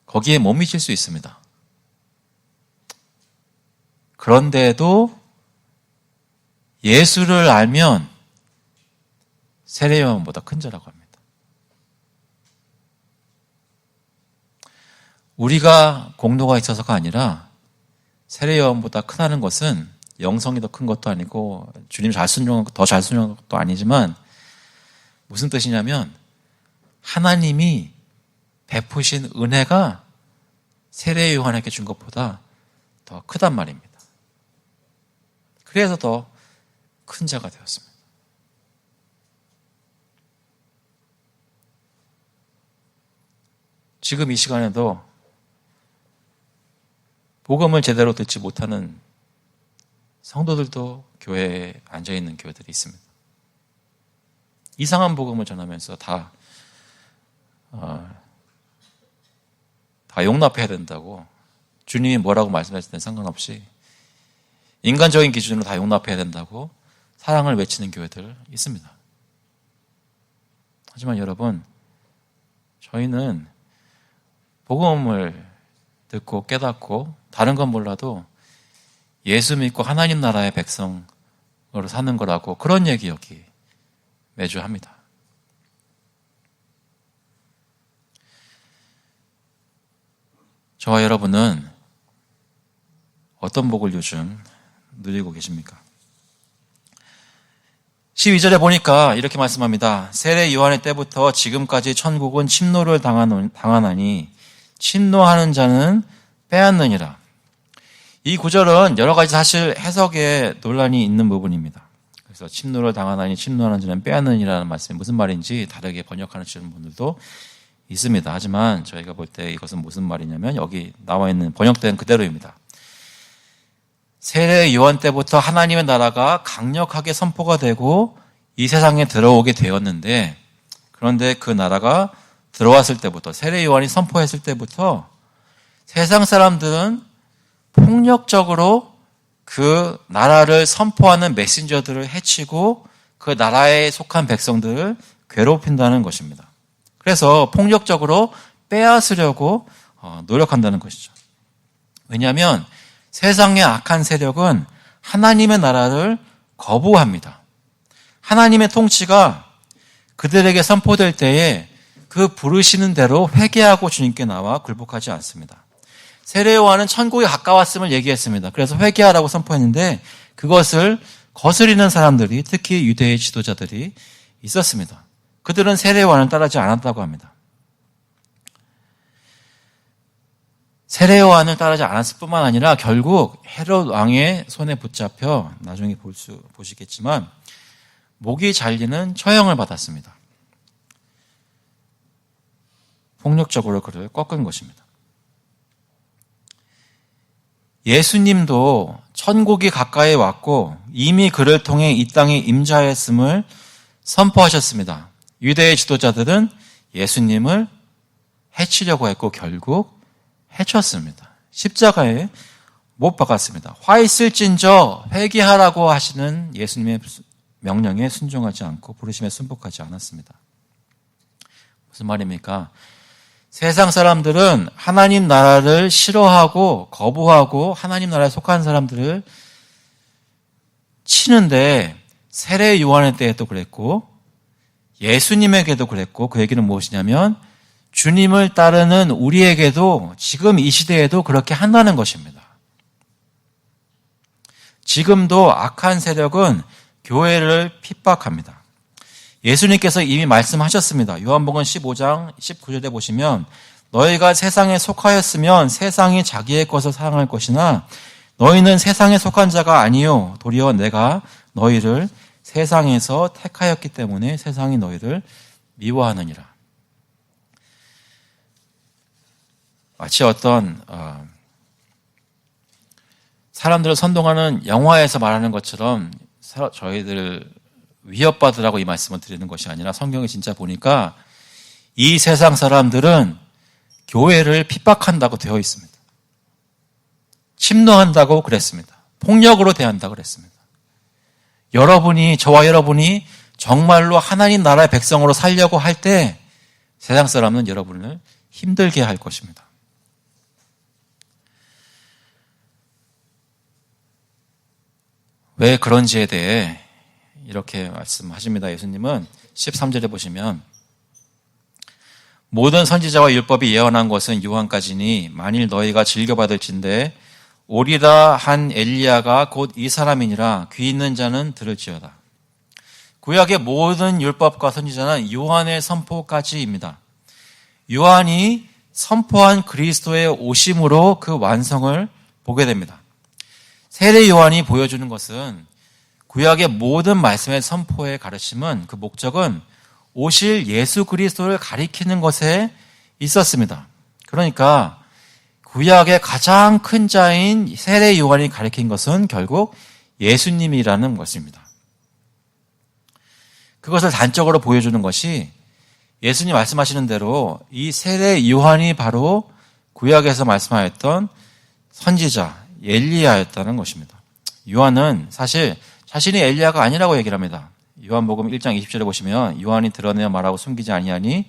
거기에 못 미칠 수 있습니다. 그런데도 예수를 알면 세례 요한보다 큰 자라고 합니다. 우리가 공로가 있어서가 아니라 세례 요한보다 크다는 것은 영성이 더 큰 것도 아니고 주님 더 잘 순종한 것도 아니지만 무슨 뜻이냐면 하나님이 베푸신 은혜가 세례 요한에게 준 것보다 더 크단 말입니다. 그래서 더 큰 자가 되었습니다. 지금 이 시간에도 복음을 제대로 듣지 못하는 성도들도 교회에 앉아있는 교회들이 있습니다. 이상한 복음을 전하면서 다 용납해야 된다고 주님이 뭐라고 말씀하실 땐 상관없이 인간적인 기준으로 다 용납해야 된다고 사랑을 외치는 교회들 있습니다. 하지만 여러분, 저희는 복음을 듣고 깨닫고 다른 건 몰라도 예수 믿고 하나님 나라의 백성으로 사는 거라고 그런 얘기 여기 매주 합니다. 저와 여러분은 어떤 복을 요즘 누리고 계십니까? 12절에 보니까 이렇게 말씀합니다. 세례 요한의 때부터 지금까지 천국은 침노를 당하나니 침노하는 자는 빼앗느니라. 이 구절은 여러 가지 사실 해석에 논란이 있는 부분입니다. 그래서 침노를 당하나니 침노하는 자는 빼앗느니라는 말씀이 무슨 말인지 다르게 번역하시는 분들도 있습니다. 하지만 저희가 볼 때 이것은 무슨 말이냐면 여기 나와 있는 번역된 그대로입니다. 세례 요한 때부터 하나님의 나라가 강력하게 선포가 되고 이 세상에 들어오게 되었는데, 그런데 그 나라가 들어왔을 때부터, 세례 요한이 선포했을 때부터 세상 사람들은 폭력적으로 그 나라를 선포하는 메신저들을 해치고 그 나라에 속한 백성들을 괴롭힌다는 것입니다. 그래서 폭력적으로 빼앗으려고 노력한다는 것이죠. 왜냐하면 세상의 악한 세력은 하나님의 나라를 거부합니다. 하나님의 통치가 그들에게 선포될 때에 그 부르시는 대로 회개하고 주님께 나와 굴복하지 않습니다. 세례 요한은 천국에 가까웠음을 얘기했습니다. 그래서 회개하라고 선포했는데 그것을 거스리는 사람들이, 특히 유대의 지도자들이 있었습니다. 그들은 세례 요한을 따르지 않았다고 합니다. 세례 요한을 따르지 않았을 뿐만 아니라 결국 헤롯 왕의 손에 붙잡혀 나중에 보시겠지만 목이 잘리는 처형을 받았습니다. 폭력적으로 그를 꺾은 것입니다. 예수님도 천국이 가까이 왔고 이미 그를 통해 이 땅에 임자했음을 선포하셨습니다. 유대의 지도자들은 예수님을 해치려고 했고 결국 해쳤습니다. 십자가에 못 박았습니다. 화 있을진저 회개하라고 하시는 예수님의 명령에 순종하지 않고 부르심에 순복하지 않았습니다. 무슨 말입니까? 세상 사람들은 하나님 나라를 싫어하고 거부하고 하나님 나라에 속한 사람들을 치는데 세례 요한의 때에도 그랬고 예수님에게도 그랬고, 그 얘기는 무엇이냐면 주님을 따르는 우리에게도 지금 이 시대에도 그렇게 한다는 것입니다. 지금도 악한 세력은 교회를 핍박합니다. 예수님께서 이미 말씀하셨습니다. 요한복음 15장 19절에 보시면 너희가 세상에 속하였으면 세상이 자기의 것을 사랑할 것이나 너희는 세상에 속한 자가 아니요 도리어 내가 너희를 세상에서 택하였기 때문에 세상이 너희를 미워하느니라. 마치 어떤 사람들을 선동하는 영화에서 말하는 것처럼 저희들 위협받으라고 이 말씀을 드리는 것이 아니라 성경에 진짜 보니까 이 세상 사람들은 교회를 핍박한다고 되어 있습니다. 침노한다고 그랬습니다. 폭력으로 대한다고 그랬습니다. 저와 여러분이 정말로 하나님 나라의 백성으로 살려고 할 때 세상 사람은 여러분을 힘들게 할 것입니다. 왜 그런지에 대해 이렇게 말씀하십니다. 예수님은 13절에 보시면 모든 선지자와 율법이 예언한 것은 요한까지니 만일 너희가 즐겨받을진대 오리라 한 엘리야가 곧 이 사람이니라 귀 있는 자는 들을지어다. 구약의 모든 율법과 선지자는 요한의 선포까지입니다. 요한이 선포한 그리스도의 오심으로 그 완성을 보게 됩니다. 세례 요한이 보여주는 것은 구약의 모든 말씀의 선포의 가르침은 그 목적은 오실 예수 그리스도를 가리키는 것에 있었습니다. 그러니까 구약의 가장 큰 자인 세례 요한이 가리킨 것은 결국 예수님이라는 것입니다. 그것을 단적으로 보여주는 것이 예수님 말씀하시는 대로 이 세례 요한이 바로 구약에서 말씀하였던 선지자 엘리야였다는 것입니다. 요한은 사실 자신이 엘리야가 아니라고 얘기를 합니다. 요한복음 1장 20절에 보시면 요한이 드러내어 말하고 숨기지 아니하니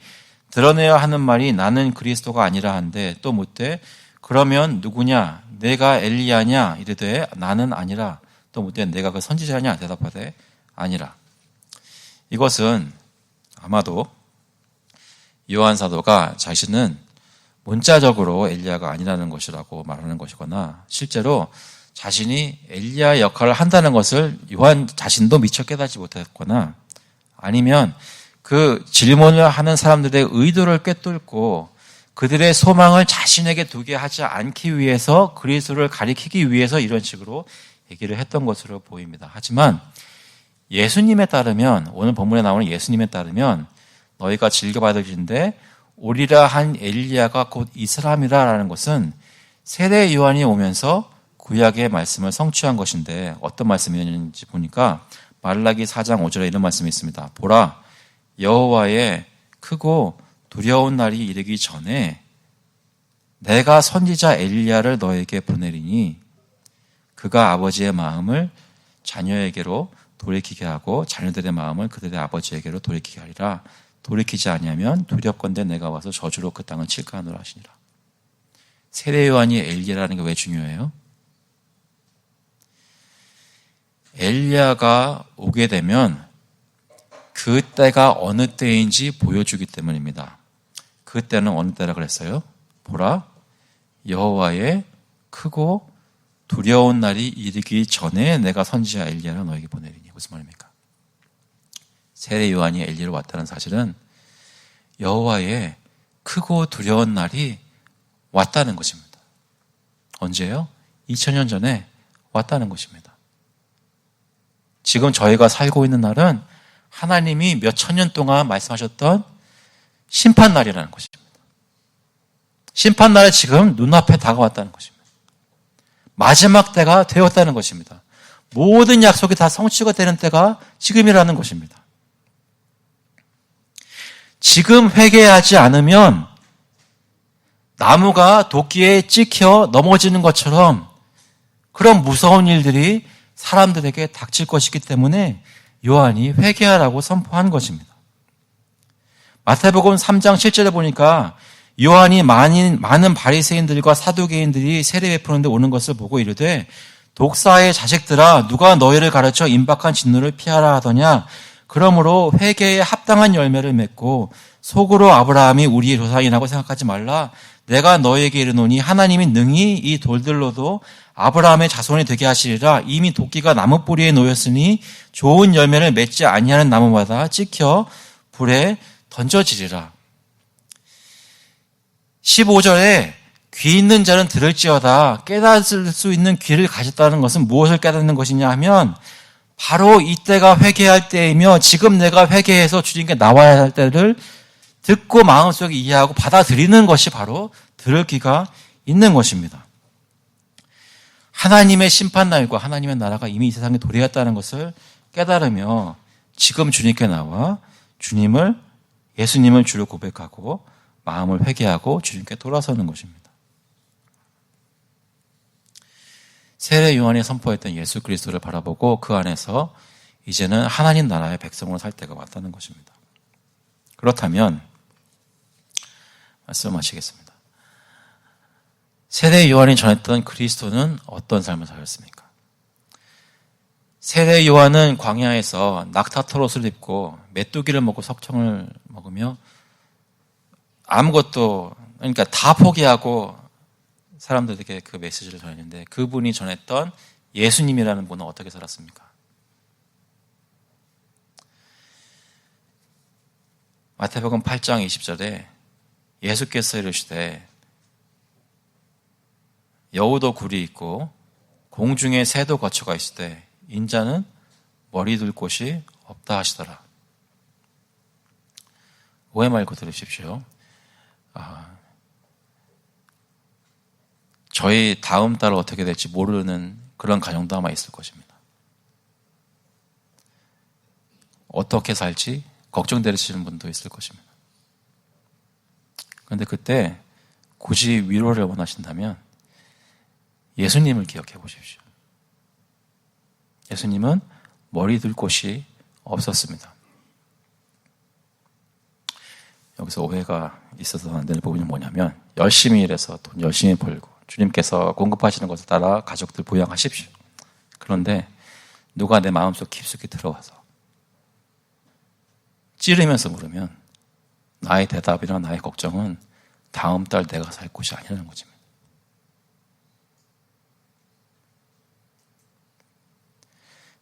드러내어 하는 말이 나는 그리스도가 아니라 한데 또 묻되 그러면 누구냐 내가 엘리야냐 이르되 나는 아니라 또 묻되 내가 그 선지자냐 대답하되 아니라. 이것은 아마도 요한 사도가 자신은 문자적으로 엘리야가 아니라는 것이라고 말하는 것이거나 실제로 자신이 엘리야 역할을 한다는 것을 요한 자신도 미처 깨닫지 못했거나 아니면 그 질문을 하는 사람들의 의도를 꿰뚫고 그들의 소망을 자신에게 두게 하지 않기 위해서 그리스도를 가리키기 위해서 이런 식으로 얘기를 했던 것으로 보입니다. 하지만 예수님에 따르면 오늘 본문에 나오는 예수님에 따르면 너희가 즐겨받을 것인데 오리라 한 엘리야가 곧 이 사람이라라는 것은 세례 요한이 오면서 구약의 말씀을 성취한 것인데 어떤 말씀이었는지 보니까 말라기 4장 5절에 이런 말씀이 있습니다. 보라 여호와의 크고 두려운 날이 이르기 전에 내가 선지자 엘리야를 너에게 보내리니 그가 아버지의 마음을 자녀에게로 돌이키게 하고 자녀들의 마음을 그들의 아버지에게로 돌이키게 하리라. 돌이키지 아니하면 두렵건대 내가 와서 저주로 그 땅을 칠까 하노라 하시니라. 세례 요한이 엘리야라는 게 왜 중요해요? 엘리야가 오게 되면 그 때가 어느 때인지 보여주기 때문입니다. 그 때는 어느 때라 그랬어요? 보라 여호와의 크고 두려운 날이 이르기 전에 내가 선지자 엘리야를 너에게 보내리니. 무슨 말입니까? 세례 요한이 엘리야로 왔다는 사실은 여호와의 크고 두려운 날이 왔다는 것입니다. 언제요? 2000년 전에 왔다는 것입니다. 지금 저희가 살고 있는 날은 하나님이 몇 천 년 동안 말씀하셨던 심판날이라는 것입니다. 심판날이 지금 눈앞에 다가왔다는 것입니다. 마지막 때가 되었다는 것입니다. 모든 약속이 다 성취가 되는 때가 지금이라는 것입니다. 지금 회개하지 않으면 나무가 도끼에 찍혀 넘어지는 것처럼 그런 무서운 일들이 사람들에게 닥칠 것이기 때문에 요한이 회개하라고 선포한 것입니다. 마태복음 3장 7절에 보니까 요한이 많은 바리새인들과 사두개인들이 세례 베푸는데 오는 것을 보고 이르되 독사의 자식들아 누가 너희를 가르쳐 임박한 진노를 피하라 하더냐. 그러므로 회개에 합당한 열매를 맺고 속으로 아브라함이 우리의 조상이라고 생각하지 말라. 내가 너희에게 이르노니 하나님이 능히 이 돌들로도 아브라함의 자손이 되게 하시리라. 이미 도끼가 나무 뿌리에 놓였으니 좋은 열매를 맺지 아니하는 나무마다 찍혀 불에 던져지리라. 15절에 귀 있는 자는 들을지어다. 깨닫을 수 있는 귀를 가졌다는 것은 무엇을 깨닫는 것이냐 하면 바로 이때가 회개할 때이며 지금 내가 회개해서 주님께 나와야 할 때를 듣고 마음속에 이해하고 받아들이는 것이 바로 들을 귀가 있는 것입니다. 하나님의 심판날과 하나님의 나라가 이미 이 세상에 도래했다는 것을 깨달으며 지금 주님께 나와 예수님을 주로 고백하고 마음을 회개하고 주님께 돌아서는 것입니다. 세례 요한이 선포했던 예수 그리스도를 바라보고 그 안에서 이제는 하나님 나라의 백성으로 살 때가 왔다는 것입니다. 그렇다면 말씀하시겠습니다. 세례 요한이 전했던 그리스도는 어떤 삶을 살았습니까? 세례 요한은 광야에서 낙타털옷을 입고 메뚜기를 먹고 석청을 먹으며 아무것도 그러니까 다 포기하고 사람들에게 그 메시지를 전했는데 그분이 전했던 예수님이라는 분은 어떻게 살았습니까? 마태복음 8장 20절에 예수께서 이르시되 여우도 굴이 있고 공중에 새도 거처가 있을 때 인자는 머리 둘 곳이 없다 하시더라. 오해 말고 들으십시오. 저희 다음 달 어떻게 될지 모르는 그런 가정도 아마 있을 것입니다. 어떻게 살지 걱정되시는 분도 있을 것입니다. 그런데 그때 굳이 위로를 원하신다면 예수님을 기억해 보십시오. 예수님은 머리 둘 곳이 없었습니다. 여기서 오해가 있어서 안 되는 부분이 뭐냐면 열심히 일해서 돈 열심히 벌고 주님께서 공급하시는 것을 따라 가족들 부양하십시오. 그런데 누가 내 마음속 깊숙이 들어와서 찌르면서 물으면 나의 대답이나 나의 걱정은 다음 달 내가 살 곳이 아니라는 거지.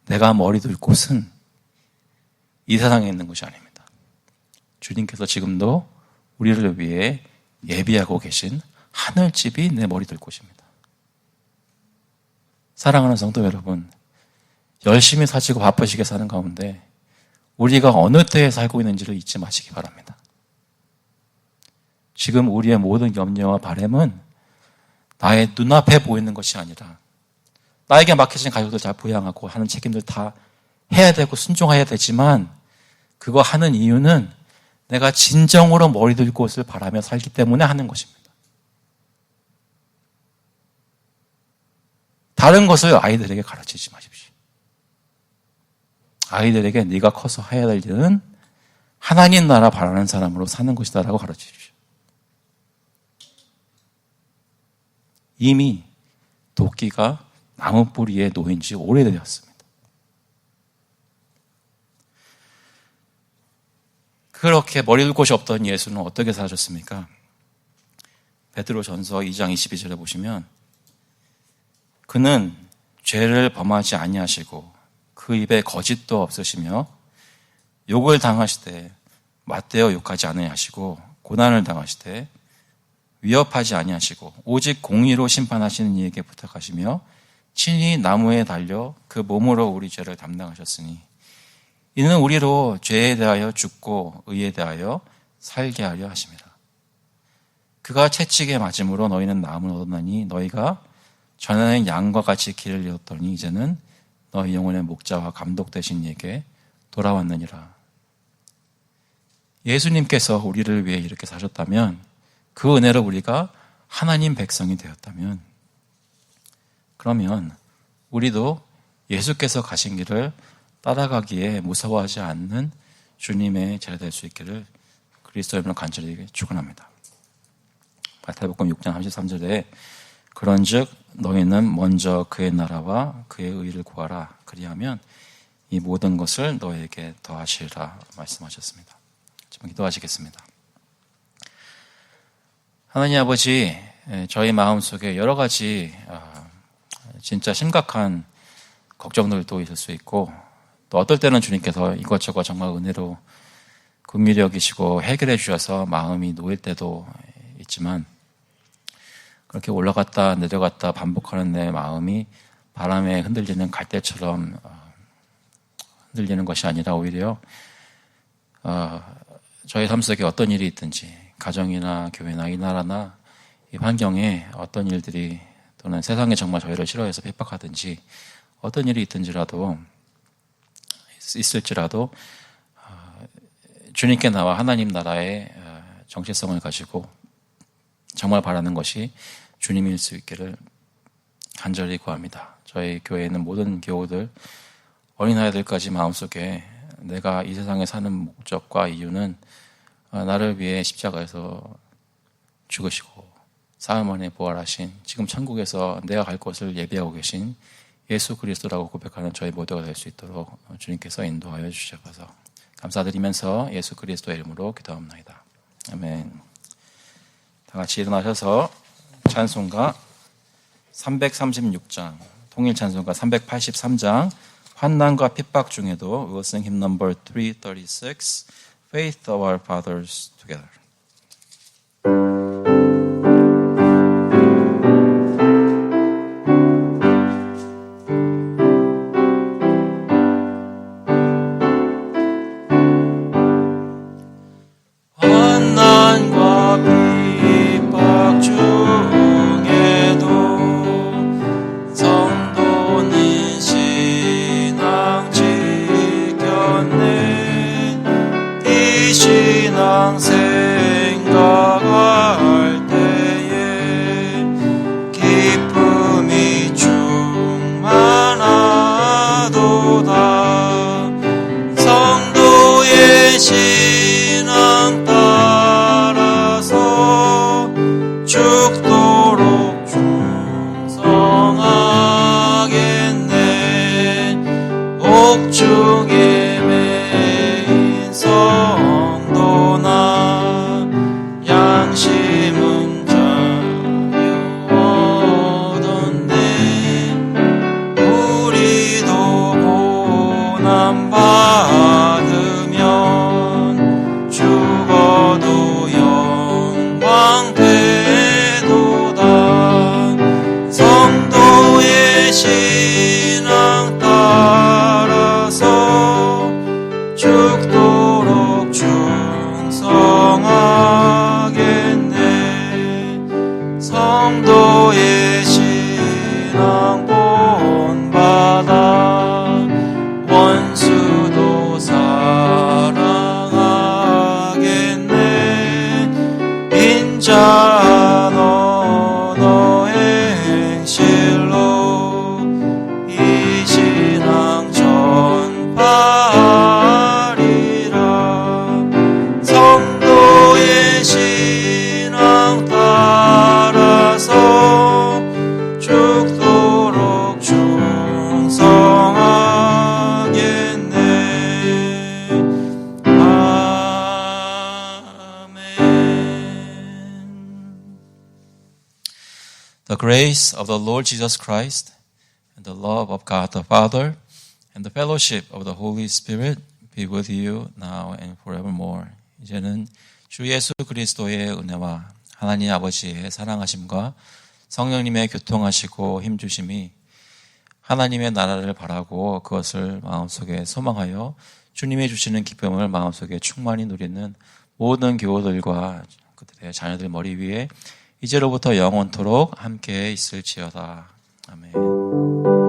내가 머리 둘 곳은 이 세상에 있는 곳이 아닙니다. 주님께서 지금도 우리를 위해 예비하고 계신 하늘집이 내 머리 둘 곳입니다. 사랑하는 성도 여러분, 열심히 사시고 바쁘시게 사는 가운데 우리가 어느 때에 살고 있는지를 잊지 마시기 바랍니다. 지금 우리의 모든 염려와 바람은 나의 눈앞에 보이는 것이 아니라 나에게 맡겨진 가족들 잘 부양하고 하는 책임들 다 해야 되고 순종해야 되지만 그거 하는 이유는 내가 진정으로 머리 둘 곳을 바라며 살기 때문에 하는 것입니다. 다른 것을 아이들에게 가르치지 마십시오. 아이들에게 네가 커서 해야 될 일은 하나님 나라 바라는 사람으로 사는 것이다라고 가르치십시오. 이미 도끼가 나무 뿌리에 놓인 지 오래되었습니다. 그렇게 머리 둘 곳이 없던 예수는 어떻게 사셨습니까? 베드로전서 2장 22절에 보시면 그는 죄를 범하지 아니하시고 그 입에 거짓도 없으시며 욕을 당하시되 맞대어 욕하지 아니하시고 고난을 당하시되 위협하지 아니하시고 오직 공의로 심판하시는 이에게 부탁하시며 친히 나무에 달려 그 몸으로 우리 죄를 담당하셨으니 이는 우리로 죄에 대하여 죽고 의에 대하여 살게 하려 하심이라. 그가 채찍에 맞음으로 너희는 나음을 얻었나니 너희가 전에는 양과 같이 길을 잃었더니 이제는 너희 영혼의 목자와 감독 되신 이에게 돌아왔느니라. 예수님께서 우리를 위해 이렇게 사셨다면 그 은혜로 우리가 하나님 백성이 되었다면 그러면 우리도 예수께서 가신 길을 따라가기에 무서워하지 않는 주님의 제자 될 수 있기를 그리스도 이름으로 간절히 축원합니다. 마태복음 6장 33절에 그런즉 너희는 먼저 그의 나라와 그의 의를 구하라. 그리하면 이 모든 것을 너희에게 더하시리라 말씀하셨습니다. 지금 기도하시겠습니다. 하나님 아버지, 저희 마음속에 여러 가지 진짜 심각한 걱정들도 있을 수 있고 또 어떨 때는 주님께서 이것저것 정말 은혜로 긍휼히 여기시고 해결해 주셔서 마음이 놓일 때도 있지만 그렇게 올라갔다 내려갔다 반복하는 내 마음이 바람에 흔들리는 갈대처럼 흔들리는 것이 아니라 오히려 저희 삶 속에 어떤 일이 있든지 가정이나 교회나 이 나라나 이 환경에 어떤 일들이 또는 세상에 정말 저희를 싫어해서 핍박하든지 어떤 일이 있을지라도 주님께 나와 하나님 나라의 정체성을 가지고 정말 바라는 것이 주님일 수 있기를 간절히 구합니다. 저희 교회에는 모든 교우들, 어린아이들까지 마음속에 내가 이 세상에 사는 목적과 이유는 나를 위해 십자가에서 죽으시고 사흘 만에 부활하신 지금 천국에서 내가 갈 곳을 예비하고 계신 예수 그리스도라고 고백하는 저희 모두가 될 수 있도록 주님께서 인도하여 주셔서 감사드리면서 예수 그리스도의 이름으로 기도합니다. 아멘. 다 같이 일어나셔서 찬송가 336장, 통일찬송가 383장, 환난과 핍박 중에도 we will sing hymn number 336, Faith of our Fathers together. 환난과 핍박 중에도 성도는 신앙 지켰네. 이 신앙 생각할 때에 기쁨이 충만하도다. 성도의 신앙 따라서 죽도록 충성하겠네. 옥중에 매인 성도나 양심은 자유하던데 우리도 고난 받으면 죽어도 영광 되도다. 성도의 신앙 따라서 죽도록 충성하겠네. 성도의 신앙 본받아 원수도 사랑하겠네. 인자 너의 행실로 이 신앙 전파하리라. 성도의 신앙 따라서 죽도록 충성하겠네. 아멘. The grace of the Lord Jesus Christ and the love of God the Father and the fellowship of the Holy Spirit be with you now and forevermore. 이제는 주 예수 그리스도의 은혜와 하나님 아버지의 사랑하심과 성령님의 교통하시고 힘주심이 하나님의 나라를 바라고 그것을 마음속에 소망하여 주님이 주시는 기쁨을 마음속에 충만히 누리는 모든 교우들과 그들의 자녀들 머리 위에 이제로부터 영원토록 함께 있을지어다. 아멘.